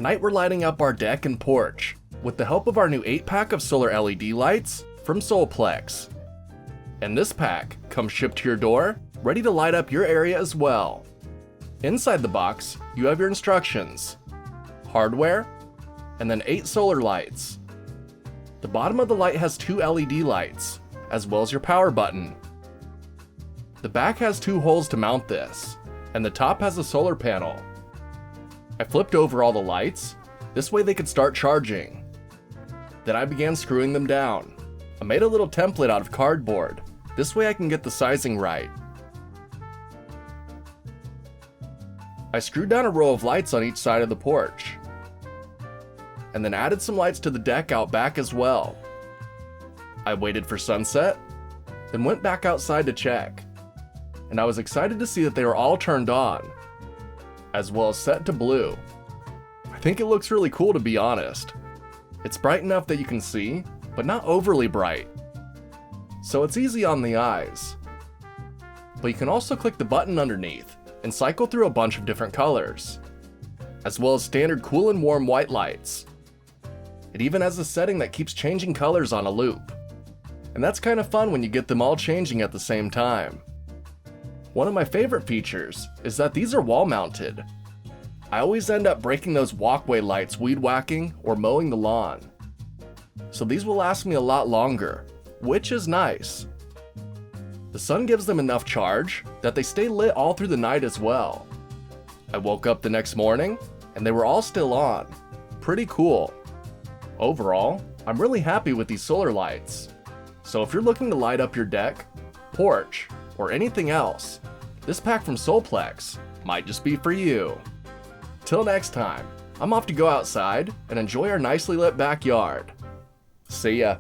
Tonight we're lighting up our deck and porch with the help of our new 8-pack of solar LED lights from Solpex. And this pack comes shipped to your door, ready to light up your area as well. Inside the box, you have your instructions, hardware, and then 8 solar lights. The bottom of the light has 2 LED lights, as well as your power button. The back has 2 holes to mount this, and the top has a solar panel. I flipped over all the lights, this way they could start charging. Then I began screwing them down. I made a little template out of cardboard, this way I can get the sizing right. I screwed down a row of lights on each side of the porch, and then added some lights to the deck out back as well. I waited for sunset, then went back outside to check, and I was excited to see that they were all turned on, as well as set to blue. I think it looks really cool, to be honest. It's bright enough that you can see, but not overly bright, so it's easy on the eyes. But you can also click the button underneath and cycle through a bunch of different colors, as well as standard cool and warm white lights. It even has a setting that keeps changing colors on a loop, and that's kind of fun when you get them all changing at the same time. One of my favorite features is that these are wall mounted. I always end up breaking those walkway lights weed whacking or mowing the lawn, so these will last me a lot longer, which is nice. The sun gives them enough charge that they stay lit all through the night as well. I woke up the next morning and they were all still on. Pretty cool. Overall, I'm really happy with these solar lights. So if you're looking to light up your deck, porch, or anything else, this pack from Solpex might just be for you. Till next time, I'm off to go outside and enjoy our nicely lit backyard. See ya.